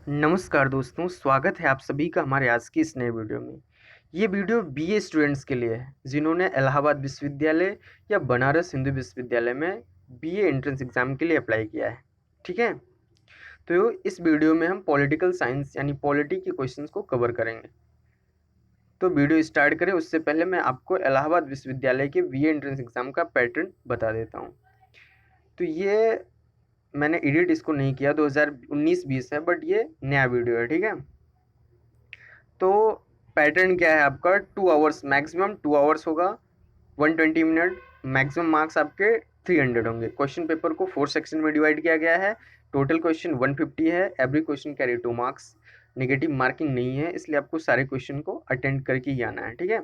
नमस्कार दोस्तों, स्वागत है आप सभी का हमारे आज की इस नए वीडियो में। ये वीडियो बीए स्टूडेंट्स के लिए है जिन्होंने इलाहाबाद विश्वविद्यालय या बनारस हिंदू विश्वविद्यालय में बीए एंट्रेंस एग्जाम के लिए अप्लाई किया है। ठीक है, तो इस वीडियो में हम पॉलिटिकल साइंस यानी पॉलिटी के क्वेश्चंस को कवर करेंगे। तो वीडियो स्टार्ट करें उससे पहले मैं आपको इलाहाबाद विश्वविद्यालय के बीए एंट्रेंस एग्जाम का पैटर्न बता देता हूँ। तो ये मैंने एडिट इसको नहीं किया, 2019-20 है, बट ये नया वीडियो है। ठीक है, तो पैटर्न क्या है आपका, 2 आवर्स मैक्सिमम 2 आवर्स होगा, 120 मिनट, मैक्सिमम मार्क्स आपके 300 होंगे। क्वेश्चन पेपर को 4 सेक्शन में डिवाइड किया गया है। टोटल क्वेश्चन 150 है। Every question carry 2 marks. Negative marking नहीं है, इसलिए आपको सारे क्वेश्चन को अटेंड करके ही आना है। ठीक है,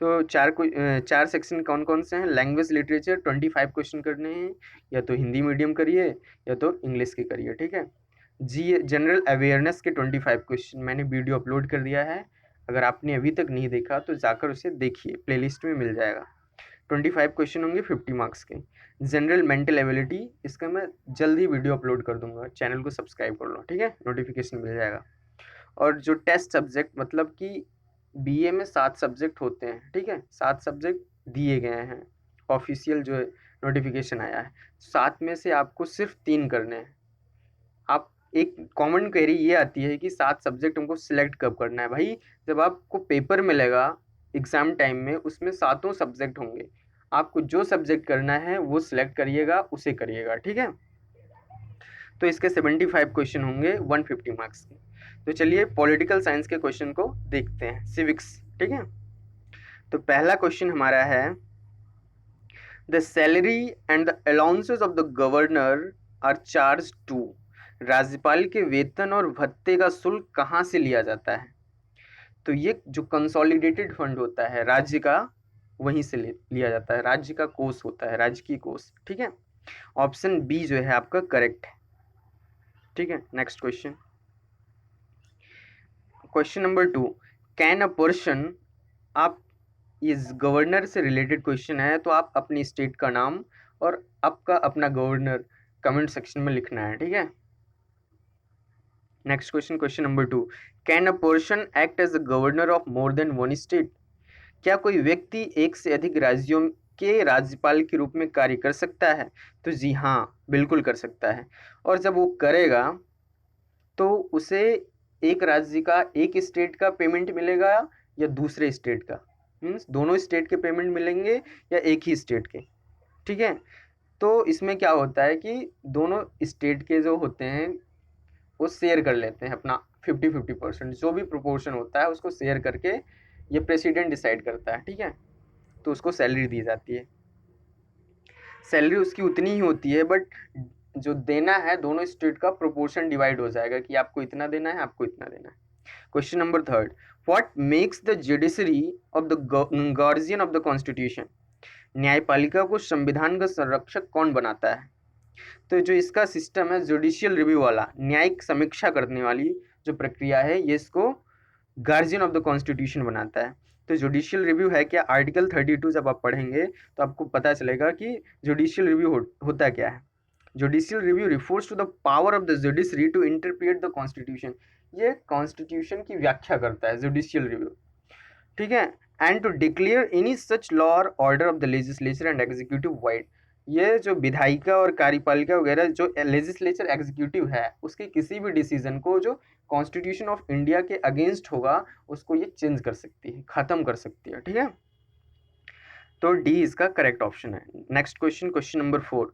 तो चार सेक्शन कौन कौन से हैं? लैंग्वेज लिटरेचर 25 क्वेश्चन करने हैं, या तो हिंदी मीडियम करिए या तो इंग्लिश के करिए। ठीक है, जी जनरल अवेयरनेस के 25 क्वेश्चन मैंने वीडियो अपलोड कर दिया है। अगर आपने अभी तक नहीं देखा तो जाकर उसे देखिए, प्लेलिस्ट में मिल जाएगा। 25 क्वेश्चन होंगे 50 मार्क्स के। जनरल मेंटल एबिलिटी, इसका मैं जल्दी वीडियो अपलोड कर दूंगा, चैनल को सब्सक्राइब कर लो। ठीक है, नोटिफिकेशन मिल जाएगा। और जो टेस्ट सब्जेक्ट, मतलब कि बीए में 7 सब्जेक्ट होते हैं। ठीक है, 7 सब्जेक्ट दिए गए हैं, ऑफिशियल जो नोटिफिकेशन आया है। 7 में से आपको सिर्फ 3 करने हैं। आप एक कॉमन क्वेरी ये आती है कि 7 सब्जेक्ट हमको सिलेक्ट कब करना है। भाई, जब आपको पेपर मिलेगा एग्जाम टाइम में, उसमें 7 सब्जेक्ट होंगे। आपको जो सब्जेक्ट करना है वो सिलेक्ट करिएगा, उसे करिएगा। ठीक है, तो इसके 75 क्वेश्चन होंगे 150 मार्क्स के। तो चलिए पॉलिटिकल साइंस के क्वेश्चन को देखते हैं, सिविक्स। ठीक है, तो पहला क्वेश्चन हमारा है, the salary and the allowances of the governor are charge to. राज्यपाल के वेतन और भत्ते का शुल्क कहाँ से लिया जाता है? तो ये जो कंसोलिडेटेड फंड होता है राज्य का, वहीं से लिया जाता है। राज्य का कोष होता है, राज्य की कोष। ठीक है, ऑप्शन बी जो है आपका करेक्ट है। ठीक है, next question, question number 2, can a person, आप इस गवर्नर से रिलेटेड क्वेश्चन है, तो आप अपनी स्टेट का नाम और आपका अपना गवर्नर कमेंट सेक्शन में लिखना है। ठीक है, next question, question number 2, can a person act as the governor of more than one state? क्या कोई व्यक्ति एक से अधिक राज्यों के राज्यपाल के रूप में कार्य कर सकता है? तो जी हाँ, बिल्कुल कर सकता है। और जब वो करेगा तो उसे एक राज्य का, एक स्टेट का पेमेंट मिलेगा या दूसरे स्टेट का, मीन्स दोनों स्टेट के पेमेंट मिलेंगे या एक ही स्टेट के। ठीक है, तो इसमें क्या होता है कि दोनों स्टेट के जो होते हैं वो शेयर कर लेते हैं अपना 50-50%, जो भी प्रोपोर्शन होता है उसको शेयर करके ये प्रेसिडेंट डिसाइड करता है। ठीक है, तो उसको सैलरी दी जाती है। सैलरी उसकी उतनी ही होती है, बट जो देना है दोनों स्टेट का प्रोपोर्शन डिवाइड हो जाएगा कि आपको इतना देना है, आपको इतना देना है। Question number 3, what makes the judiciary of the guardian of the constitution? न्यायपालिका को संविधान का संरक्षक कौन बनाता है? तो जो इसका सिस्टम है जुडिशियल रिव्यू वाला, न्यायिक समीक्षा करने वाली जो प्रक्रिया है, ये इसको गार्जियन ऑफ द कॉन्स्टिट्यूशन बनाता है। तो जुडिशियल रिव्यू है क्या? आर्टिकल 32 जब आप पढ़ेंगे तो आपको पता चलेगा कि जुडिशियल रिव्यू होता क्या है। Judicial review refers to the power of the judiciary to interpret the constitution. ये कॉन्स्टिट्यूशन की व्याख्या करता है जुडिशियल रिव्यू। ठीक है, and to declare any such law और order of the legislature and executive void. ये जो विधायिका और कार्यपालिका वगैरह, जो लेजिस्लेचर एग्जीक्यूटिव है, उसके किसी भी डिसीजन को जो कॉन्स्टिट्यूशन ऑफ इंडिया के अगेंस्ट होगा उसको ये चेंज कर सकती है, खत्म कर सकती है। ठीक है, तो डी इसका करेक्ट ऑप्शन है। Next question, question number 4,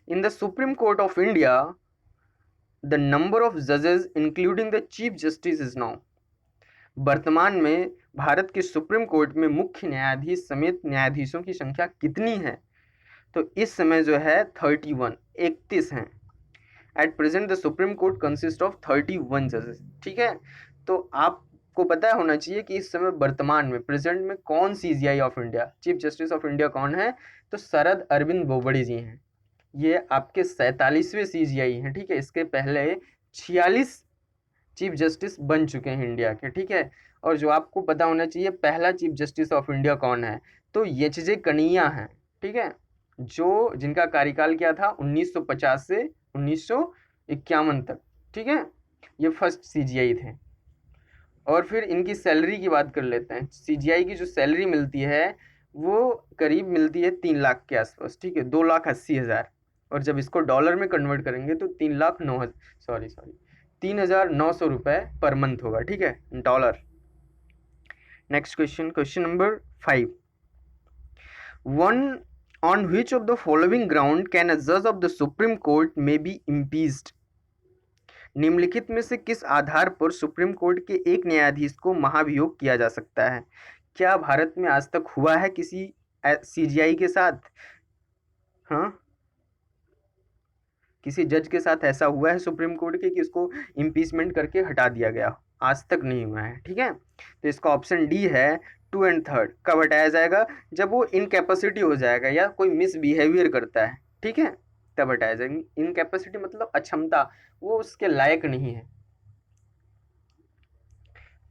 in the supreme court of India the number of जजेस including the chief justice is now. वर्तमान में भारत के सुप्रीम कोर्ट में मुख्य न्यायाधीश समेत न्यायाधीशों की संख्या कितनी है? तो इस समय जो है 31 हैं। At present the supreme court consist of 31 जजेस। ठीक है, तो आपको पता होना चाहिए कि इस समय वर्तमान में, प्रेजेंट में, कौन CGI of India, chief justice of India कौन है? तो शरद अरविंद बोबड़े जी हैं। ये आपके 47वें सीजीआई हैं। ठीक है, इसके पहले 46 चीफ जस्टिस बन चुके हैं इंडिया के। ठीक है, और जो आपको पता होना चाहिए पहला चीफ जस्टिस ऑफ इंडिया कौन है? तो एच जे कन्हैया हैं। ठीक है, जो जिनका कार्यकाल क्या था 1950 से 1951 तक। ठीक है, ये फर्स्ट सीजीआई थे। और फिर इनकी सैलरी की बात कर लेते हैं। सीजीआई की जो सैलरी मिलती है वो करीब मिलती है 3 लाख के आसपास, ठीक है, 2,80,000। और जब इसको डॉलर में कन्वर्ट करेंगे तो 3,09,000 पर मंथ होगा, ठीक है, dollar. Next question, question number 5। One on which of the following ground can अ जज ऑफ द सुप्रीम कोर्ट में बी इम्पीच्ड? निम्नलिखित में से किस आधार पर सुप्रीम कोर्ट के एक न्यायाधीश को महाभियोग किया जा सकता है? क्या भारत में आज तक हुआ है किसी सीजीआई के साथ? हाँ, किसी जज के साथ ऐसा हुआ है सुप्रीम कोर्ट के कि उसको इम्पीचमेंट करके हटा दिया गया? आज तक नहीं हुआ है, ठीक है। तो इसका ऑप्शन डी है 2 एंड 3। कब हटाया जाएगा? जब वो इनकैपेसिटी हो जाएगा या कोई मिसबिहेवियर करता है, ठीक है, तब हटाया जाएगा। इनकैपेसिटी मतलब अक्षमता, वो उसके लायक नहीं है,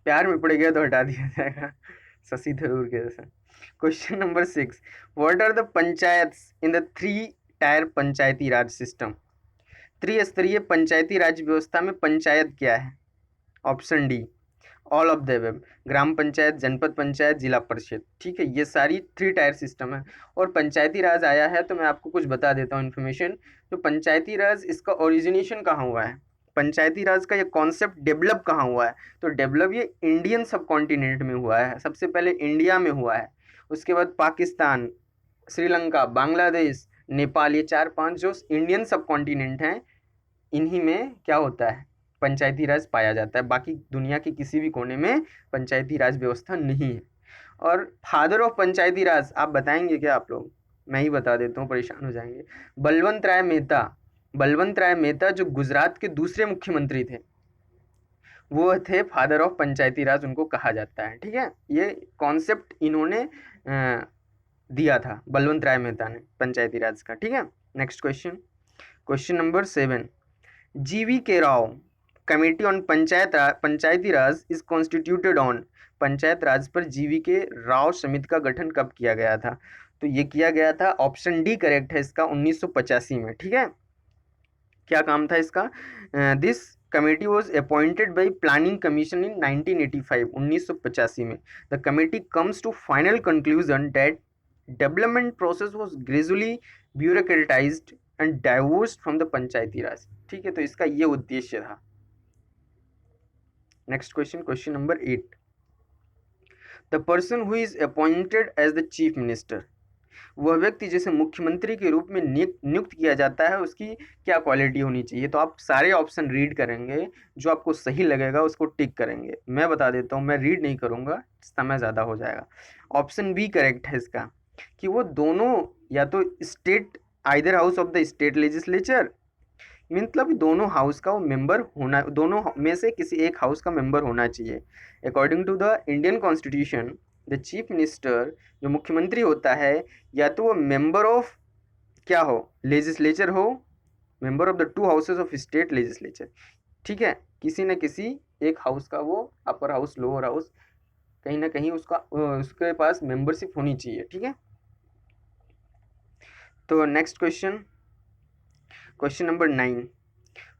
प्यार में पड़ गया तो हटा दिया जाएगा, शशि थरूर के जैसा। Question number 6। What are the panchayats in the 3 tier panchayati raj system? त्रिस्तरीय पंचायती राज व्यवस्था में पंचायत क्या है? Option D all of the above. Gram panchayat, janpad panchayat, जिला परिषद, ठीक है, ये सारी 3 टायर सिस्टम है। और पंचायती राज आया है तो मैं आपको कुछ बता देता हूँ इन्फॉर्मेशन। तो पंचायती राज, इसका ओरिजिनेशन कहाँ हुआ है? पंचायती राज का ये कॉन्सेप्ट डेवलप कहाँ हुआ है? तो डेवलप ये इंडियन सब कॉन्टिनेंट में हुआ है। सबसे पहले इंडिया में हुआ है, उसके बाद पाकिस्तान, श्रीलंका, बांग्लादेश, नेपाल, ये 4-5 जो इंडियन सब कॉन्टिनेंट हैं, इन्हीं में क्या होता है? पंचायती राज पाया जाता है। बाकी दुनिया के किसी भी कोने में पंचायती राज व्यवस्था नहीं है। और फादर ऑफ पंचायती राज आप बताएंगे क्या आप लोग? मैं ही बता देता हूँ, परेशान हो जाएंगे। बलवंत राय मेहता। बलवंत राय मेहता जो गुजरात के दूसरे मुख्यमंत्री थे, वो थे फादर ऑफ पंचायती राज, उनको कहा जाता है, ठीक है। ये कॉन्सेप्ट इन्होंने दिया था, बलवंत राय मेहता ने, पंचायती राज का, ठीक है। Next question, question number 7। GV K Rao committee on panchayati raj is constituted on. Panchayat raj पर जीवी के राव समिति का गठन कब किया गया था? तो ये किया गया था, ऑप्शन डी करेक्ट है इसका, 1985 में, ठीक है। क्या काम था इसका? This committee was appointed by planning commission in 1985, 1985 में। The committee comes to final conclusion that development process was gradually bureaucratised and divorced from the panchayati raj, ठीक है। तो इसका ये उद्देश्य था। Next question, question number 8। The person who is appointed as the chief minister, वह व्यक्ति जिसे मुख्यमंत्री के रूप में नियुक्त किया जाता है, उसकी क्या क्वालिटी होनी चाहिए? तो आप सारे ऑप्शन रीड करेंगे, जो आपको सही लगेगा उसको टिक करेंगे। मैं बता देता हूँ, मैं रीड नहीं करूँगा, समय ज़्यादा हो जाएगा। ऑप्शन बी करेक्ट है इसका, कि वो दोनों या तो state, either house of the state legislature, मतलब दोनों हाउस का वो मेंबर होना, दोनों में से किसी एक हाउस का मेंबर होना चाहिए। According to the Indian constitution, the chief minister जो मुख्यमंत्री होता है, या तो वो मेंबर ऑफ क्या हो, लेजिस्लेचर हो, member of the 2 houses of state legislature, ठीक है, किसी न किसी एक हाउस का वो, अपर हाउस, लोअर हाउस, कहीं ना कहीं उसका उसके पास मेंबरशिप होनी चाहिए, ठीक है। तो next question, question number 9।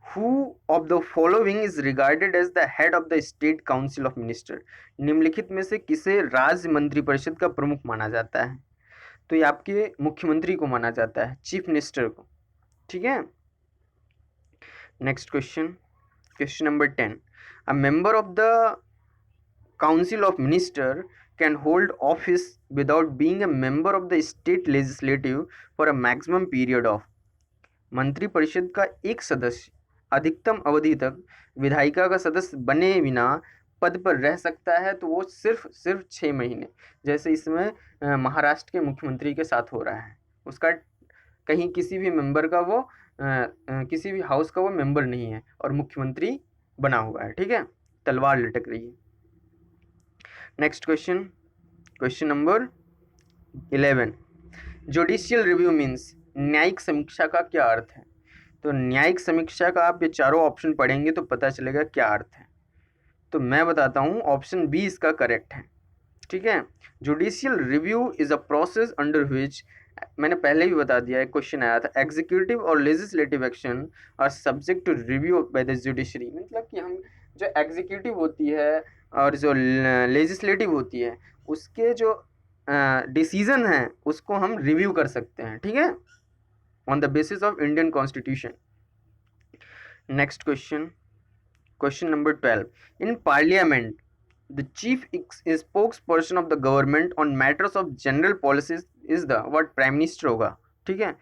Who of the following is regarded as the head of the State Council of Minister? निम्नलिखित में से किसे राज्य मंत्रिपरिषद का प्रमुख माना जाता है? तो ये आपके मुख्यमंत्री को माना जाता है, चीफ मिनिस्टर को, ठीक है। Next question, question number 10। A member of the council of minister can hold office without being a member of the state legislative for a maximum period of. मंत्रिपरिषद का एक सदस्य अधिकतम अवधि तक विधायिका का सदस्य बने बिना पद पर रह सकता है, तो वो सिर्फ 6 महीने, जैसे इसमें महाराष्ट्र के मुख्यमंत्री के साथ हो रहा है। उसका कहीं किसी भी मेंबर का वो किसी भी हाउस का वो मेंबर नहीं है और मुख्यमंत्री बना हुआ है, ठीक है, तलवार लटक रही है। Next question, question number 11। Judicial review means, न्यायिक समीक्षा का क्या अर्थ है? तो न्यायिक समीक्षा का आप ये चारों ऑप्शन पढ़ेंगे तो पता चलेगा क्या अर्थ है। तो मैं बताता हूँ, ऑप्शन बी इसका करेक्ट है, ठीक है। Judicial review is a process under which मैंने पहले भी बता दिया है, क्वेश्चन आया था, एग्जीक्यूटिव और legislative action are subject to review by the judiciary. मतलब कि हम जो एग्जीक्यूटिव होती है और जो लेजिस्लेटिव होती है उसके जो डिसीजन हैं उसको हम रिव्यू कर सकते हैं, ठीक है, on the basis of Indian constitution. Next question, question number 12, in parliament the chief spokesperson of the government on matters of general policies is the what, prime minister होगा, ठीक है।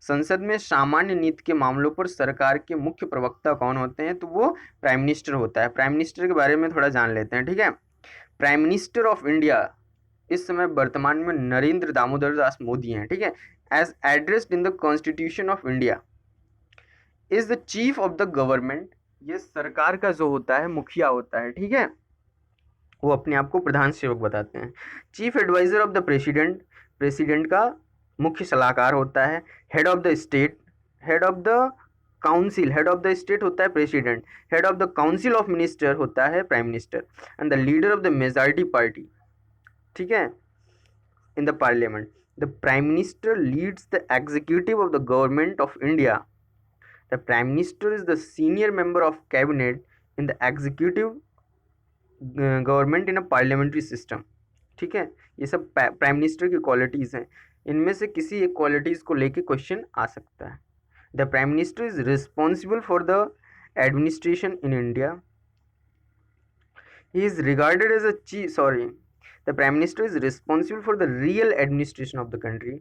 संसद में सामान्य नीति के मामलों पर सरकार के मुख्य प्रवक्ता कौन होते हैं, तो वो प्राइम मिनिस्टर होता है। प्राइम मिनिस्टर के बारे में थोड़ा जान लेते हैं, ठीक है। प्राइम मिनिस्टर ऑफ इंडिया इस समय वर्तमान में नरेंद्र दामोदर दास मोदी हैं, ठीक है। As addressed in the constitution of India is the chief of the government, ये सरकार का जो होता है मुखिया होता है, ठीक है, वो अपने आप को प्रधान सेवक बताते हैं। Chief adviser of the president, president का मुख्य सलाहकार होता है। Head of the state, head of the council, head of the state होता है president, head of the council of minister होता है prime minister, and the leader of the majority party, ठीक है, in the parliament. The prime minister leads the executive of the government of India. The prime minister is the senior member of cabinet in the executive government in a parliamentary system, ठीक है। ये सब prime minister की qualities हैं, इनमें से किसी एक क्वालिटीज़ को लेके क्वेश्चन आ सकता है। The prime minister is responsible for the administration in India. He is regarded as a chief, sorry, the prime minister is responsible for the real administration of the country.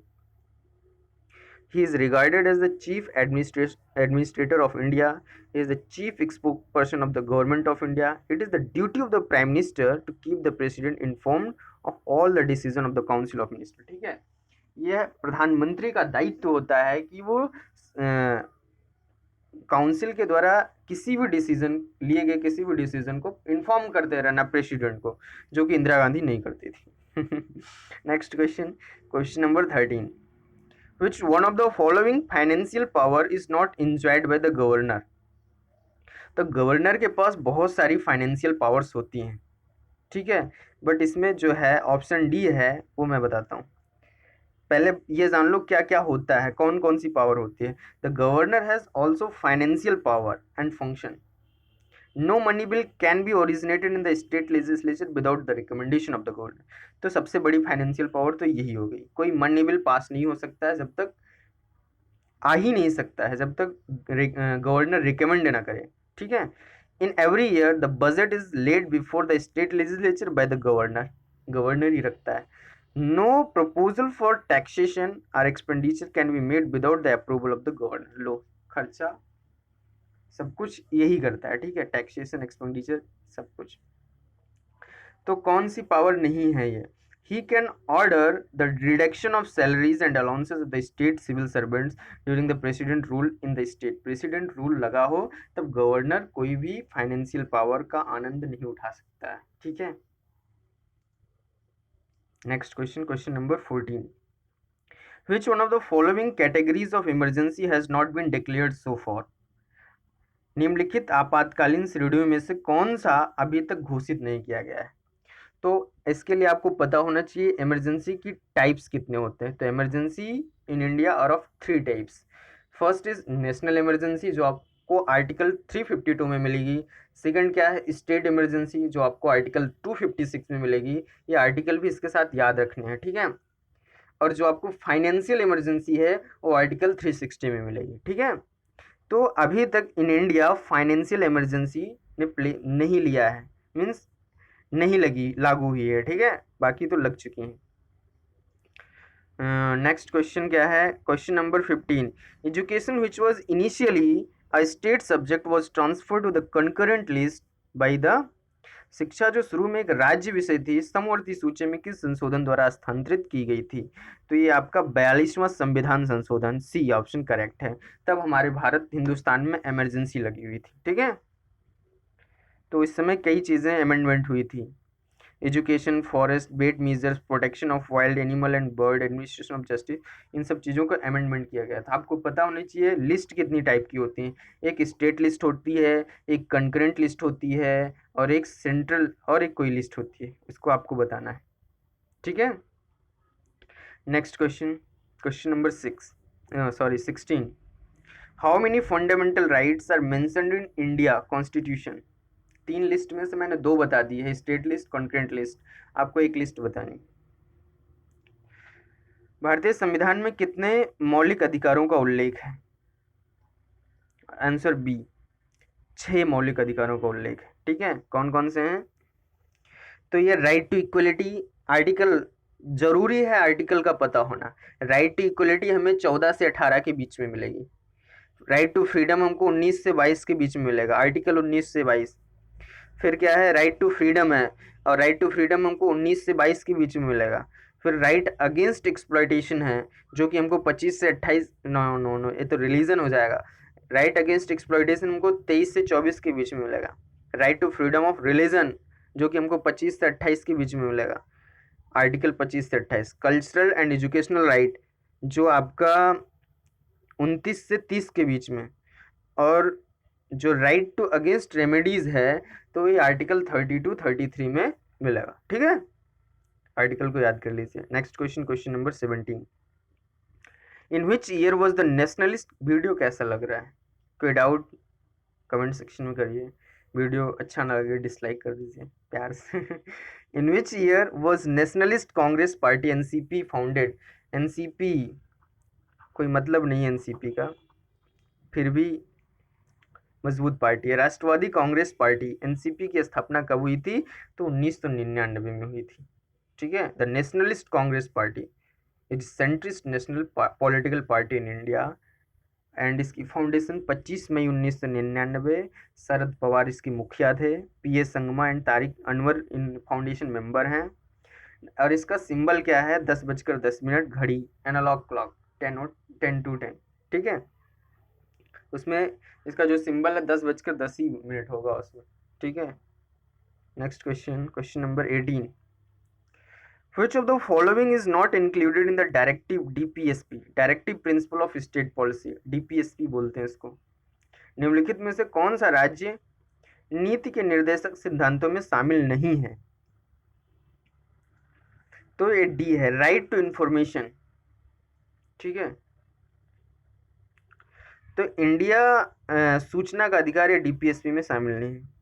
He is regarded as the chief administrator of India. He is the chief spokesperson of the government of India. It is the duty of the prime minister to keep the president informed of all the decision of the council of minister, ठीक है। यह प्रधानमंत्री का दायित्व होता है कि वो काउंसिल के द्वारा किसी भी डिसीजन, लिए गए किसी भी डिसीजन को इन्फॉर्म करते रहना प्रेसिडेंट को, जो कि इंदिरा गांधी नहीं करती थी। Next question, question number 13, which one of the following financial power is not enjoyed bye the governor. तो गवर्नर के पास बहुत सारी फाइनेंशियल पावर्स होती हैं, ठीक है, बट इसमें जो है ऑप्शन डी है वो मैं बताता हूँ। पहले ये जान लो क्या क्या होता है, कौन कौन सी पावर होती है। The governor has also financial power and function. No money bill can be originated in the state legislature without the recommendation of the governor. तो सबसे बड़ी फाइनेंशियल पावर तो यही हो गई, कोई मनी बिल पास नहीं हो सकता है जब तक, आ ही नहीं सकता है जब तक गवर्नर रिकमेंड ना करे, ठीक है। In every year the budget is laid before the state legislature by the governor, governor ही रखता है। नो प्रपोजल फॉर टैक्सेशन और expenditure can be made without the approval of the governor. लो, खर्चा सब कुछ यही करता है, ठीक है, टैक्सेशन, एक्सपेंडिचर, सब कुछ। तो कौन सी पावर नहीं है ये। He can order the reduction of salaries and allowances of the state civil servants during the president rule in the state. president rule लगा हो तब गवर्नर कोई भी फाइनेंशियल पावर का आनंद नहीं उठा सकता है, ठीक है। Next question, question number 14, which one of the following categories of emergency has not been declared so far। निम्नलिखित आपातकालीन श्रेणियों में से कौन सा अभी तक घोषित नहीं किया गया है। तो इसके लिए आपको पता होना चाहिए इमरजेंसी की टाइप्स कितने होते हैं। तो emergency in India are of 3 types. First is national emergency, जो आपको आर्टिकल 352 में मिलेगी। सेकंड क्या है, स्टेट इमरजेंसी, जो आपको आर्टिकल 256 में मिलेगी। ये आर्टिकल भी इसके साथ याद रखने हैं, ठीक है। और जो आपको फाइनेंशियल इमरजेंसी है वो आर्टिकल 360 में मिलेगी, ठीक है। तो अभी तक इन इंडिया फाइनेंशियल इमरजेंसी ने नहीं लिया है, मीन्स नहीं लगी, लागू हुई है, ठीक है, बाकी तो लग चुकी हैं। नेक्स्ट क्वेश्चन क्या है, question number 15, education which was initially a state subject was transferred to the concurrent list by the. शिक्षा जो शुरू में एक राज्य विषय थी, समवर्ती सूची में किस संशोधन द्वारा स्थानांतरित की गई थी। तो ये आपका 42वां संविधान संशोधन, सी ऑप्शन करेक्ट है। तब हमारे भारत हिंदुस्तान में इमरजेंसी लगी हुई थी, ठीक है। तो इस समय कई चीज़ें अमेंडमेंट हुई थी, education, forest, weight measures, protection of wild animal and bird, administration of justice, इन सब चीज़ों का अमेंडमेंट किया गया था। आपको पता होना चाहिए लिस्ट कितनी टाइप की होती हैं। एक स्टेट लिस्ट होती है, एक कंकरेंट लिस्ट होती है, और एक सेंट्रल, और एक कोई लिस्ट होती है, इसको आपको बताना है, ठीक है। Next question, question number 16, how many fundamental rights are mentioned in India constitution? 3 list में से मैंने 2 बता दी है, स्टेट लिस्ट, कॉन्करेंट लिस्ट, आपको एक लिस्ट बतानी। भारतीय संविधान में कितने मौलिक अधिकारों का उल्लेख है? आंसर बी, 6 मौलिक अधिकारों का उल्लेख है। ठीक है, कौन कौन से हैं? तो ये राइट टू इक्वलिटी आर्टिकल, जरूरी है आर्टिकल का पता होना। राइट टू इक्वलिटी हमें 14 से 18 के बीच में मिलेगी। राइट टू फ्रीडम हमको 19 से 22 के बीच में मिलेगा, आर्टिकल 19 से 22। फिर क्या है, राइट टू फ्रीडम है, और राइट टू फ्रीडम हमको 19 से 22 के बीच में मिलेगा। फिर राइट अगेंस्ट एक्सप्लॉयटेशन है, जो कि हमको 25 से 28, नो नो नो, ये तो रिलीजन हो जाएगा। राइट अगेंस्ट एक्सप्लॉयटेशन हमको 23 से 24 के बीच में मिलेगा। Right to freedom of religion, जो कि हमको 25 से 28 के बीच में मिलेगा, आर्टिकल 25 से 28। कल्चरल एंड एजुकेशनल राइट, जो आपका 29 से 30 के बीच में। और जो राइट टू अगेंस्ट रेमेडीज है, तो ये आर्टिकल 32 33 में मिलेगा। ठीक है, आर्टिकल को याद कर लीजिए। Next question, question number 17, in which year was the nationalist? Video कैसा लग रहा है? कोई डाउट कमेंट सेक्शन में करिए। वीडियो अच्छा ना लगे डिसलाइक कर दीजिए प्यार से। In which year was Nationalist Congress Party NCP founded? NCP कोई मतलब नहीं है एनसीपी का, फिर भी मजबूत पार्टी है। राष्ट्रवादी कांग्रेस पार्टी एनसीपी की स्थापना कब हुई थी? तो 1999 में हुई थी। ठीक है, the Nationalist Congress Party is centrist national political party in India, and इसकी फाउंडेशन 25 मई 1999। शरद पवार इसके मुखिया थे, पीए संगमा एंड तारिक अनवर इन फाउंडेशन मेंबर हैं। और इसका सिंबल क्या है? 10:10 घड़ी, एनालॉग क्लॉक, 10 to 10। ठीक है, उसमें इसका जो सिंबल है 10:10 होगा उसमें। ठीक है, next question, question number 18, Which of the following is not included in the directive DPSP, Directive Principle of State Policy, DPSP बोलते हैं इसको। निम्नलिखित में से कौन सा राज्य नीति के निर्देशक सिद्धांतों में शामिल नहीं है? तो ये डी है, राइट टू इंफॉर्मेशन। ठीक है, तो इंडिया सूचना का अधिकार या डीपीएसपी में शामिल नहीं है।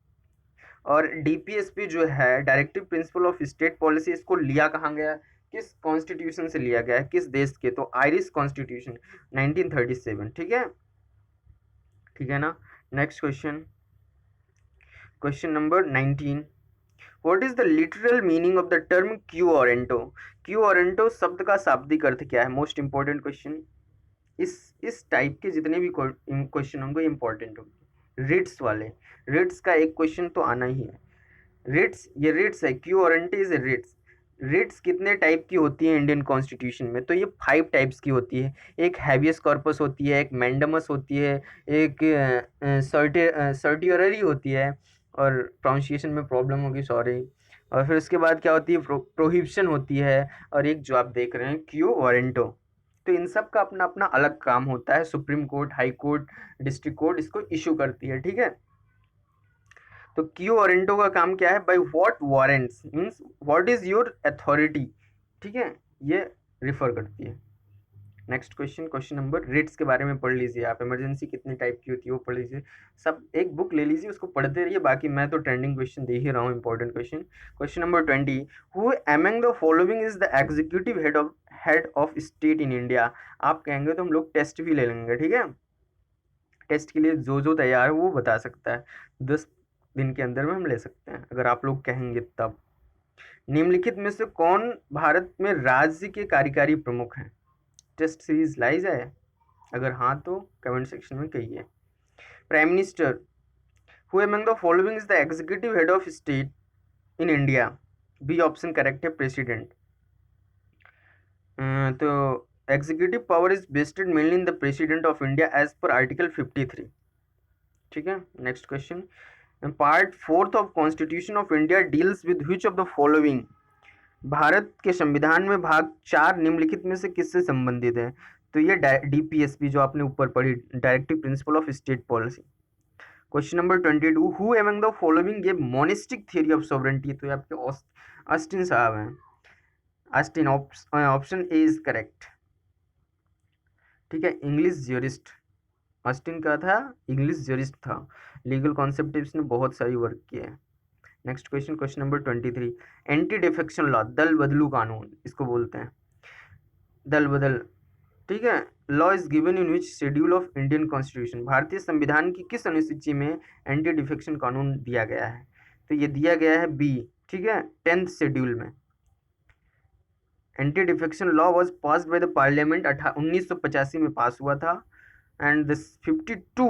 और डीपीएसपी जो है, directive principle of state policy, इसको लिया कहाँ गया, किस कॉन्स्टिट्यूशन से लिया गया है, किस देश के? तो आयरिश कॉन्स्टिट्यूशन 1937। ठीक है ना। Next question, question number 19, what is the literal meaning of the term क्यू ऑरेंटो? क्यू ऑरेंटो शब्द का शाब्दिक अर्थ क्या है? Most important question. इस टाइप के जितने भी क्वेश्चन होंगे इंपॉर्टेंट होंगे। रिट्स वाले, रिट्स का एक क्वेश्चन तो आना ही है। रिट्स, ये रिट्स है, क्यू ऑरेंटे इज रिट्स। रिट्स कितने टाइप की होती है इंडियन कॉन्स्टिट्यूशन में? तो ये 5 टाइप्स की होती है। एक हैबियस कॉर्पस होती है, एक मैंडमस होती है, एक सर्टियररी होती है, और प्रोनाउंसिएशन में प्रॉब्लम होगी, सॉरी। और फिर उसके बाद क्या होती है, प्रोहिबिशन होती है, और एक जो आप देख रहे हैं क्यू वारंटो। तो इन सब का अपना अपना अलग काम होता है। Supreme court, high court, district court इसको इशू करती है। ठीक है, तो क्यू वारंटो का काम क्या है? By what warrants means what is your authority. ठीक है, ये रिफर करती है। Next question, question number, writs के बारे में पढ़ लीजिए आप। इमरजेंसी कितनी टाइप की होती है वो पढ़ लीजिए। सब एक बुक ले लीजिए, उसको पढ़ते रहिए। बाकी मैं तो ट्रेंडिंग क्वेश्चन दे ही रहा हूँ, important question. Question number 20, who among the following is the executive head of state in India? आप कहेंगे तो हम लोग टेस्ट भी ले लेंगे। ठीक है, टेस्ट के लिए जो जो तैयार है वो बता सकता है, 10 दिन के अंदर में हम ले सकते हैं अगर आप लोग कहेंगे तब। निम्नलिखित में से कौन भारत में राज्य के कार्यकारी प्रमुख हैं? टेस्ट सीरीज लाई जाए, अगर हाँ तो कमेंट सेक्शन में कहिए। Prime minister, who among the following is the executive head of state in India? B option correct है, प्रेसिडेंट। तो executive power is vested mainly in the president of India as per article 53। ठीक है, next question, part 4 of constitution of India deals with which of the following? भारत के संविधान में भाग 4 निम्नलिखित में से किससे संबंधित है? तो ये डीपीएसपी जो आपने ऊपर पढ़ी, directive principle of state policy. Question number 22, who among the following gave monistic theory of sovereignty? तो ये आपके ऑस्टिन साहब हैं। Austin, option A is correct. ठीक है, इंग्लिश ज्यूरिस्ट, ऑस्टिन का था, इंग्लिश ज्यूरिस्ट था। लीगल कॉन्सेप्ट इसने बहुत सारी वर्क किया है। Next question, question number 23, anti defection law, दल बदलू कानून इसको बोलते हैं, दल बदल, ठीक है। Law is given in which schedule of Indian constitution, भारतीय संविधान की किस अनुसूची में एंटी डिफेक्शन कानून दिया गया है? तो ये दिया गया है बी, ठीक है, 10th शेड्यूल में। Anti defection law was passed by the parliament 1985 में पास हुआ था, and the 52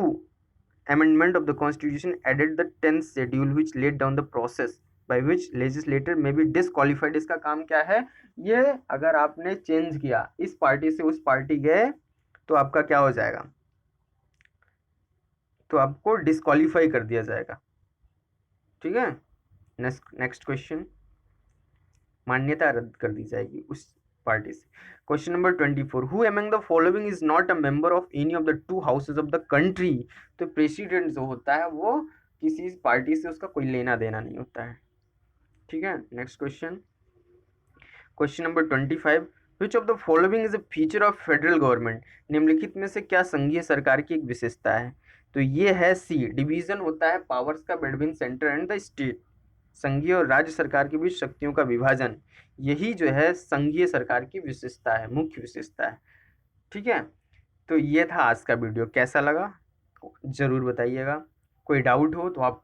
amendment of the constitution added the 10th schedule which laid down the process by which legislator may be disqualified। इसका काम क्या है? ये अगर आपने चेंज किया, इस पार्टी से उस पार्टी गए, तो आपका क्या हो जाएगा? तो आपको डिस्क्वालीफाई कर दिया जाएगा, ठीक है। नेक्स्ट क्वेश्चन, मान्यता रद्द कर दी जाएगी उस पार्टी से। Question number 24, who among the following is not a member of any of the two houses of the country. तो प्रेसिडेंट जो होता है वो किसी पार्टी से उसका कोई लेना देना नहीं होता है, ठीक है। Next question, question number 25, which of the following is a feature of federal government, निम्नलिखित में से क्या संघीय सरकार की एक विशेषता है? तो ये है सी, डिवीजन होता है पावर्स का between centre and the state, संघीय और राज्य सरकार के बीच शक्तियों का विभाजन, यही जो है संघीय सरकार की विशेषता है, मुख्य विशेषता है, ठीक है। तो ये था आज का वीडियो, कैसा लगा जरूर बताइएगा। कोई डाउट हो तो आप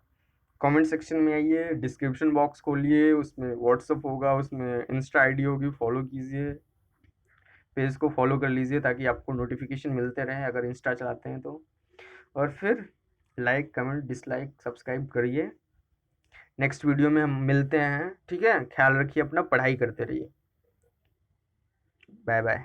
कमेंट सेक्शन में आइए, डिस्क्रिप्शन बॉक्स खोलिए, उसमें व्हाट्सअप होगा, उसमें इंस्टा आईडी होगी, फॉलो कीजिए, पेज को फॉलो कर लीजिए ताकि आपको नोटिफिकेशन मिलते रहे अगर इंस्टा चलाते हैं तो। और फिर लाइक कमेंट डिसलाइक सब्सक्राइब करिए। नेक्स्ट वीडियो में हम मिलते हैं, ठीक है। ख्याल रखिए अपना, पढ़ाई करते रहिए। Bye bye.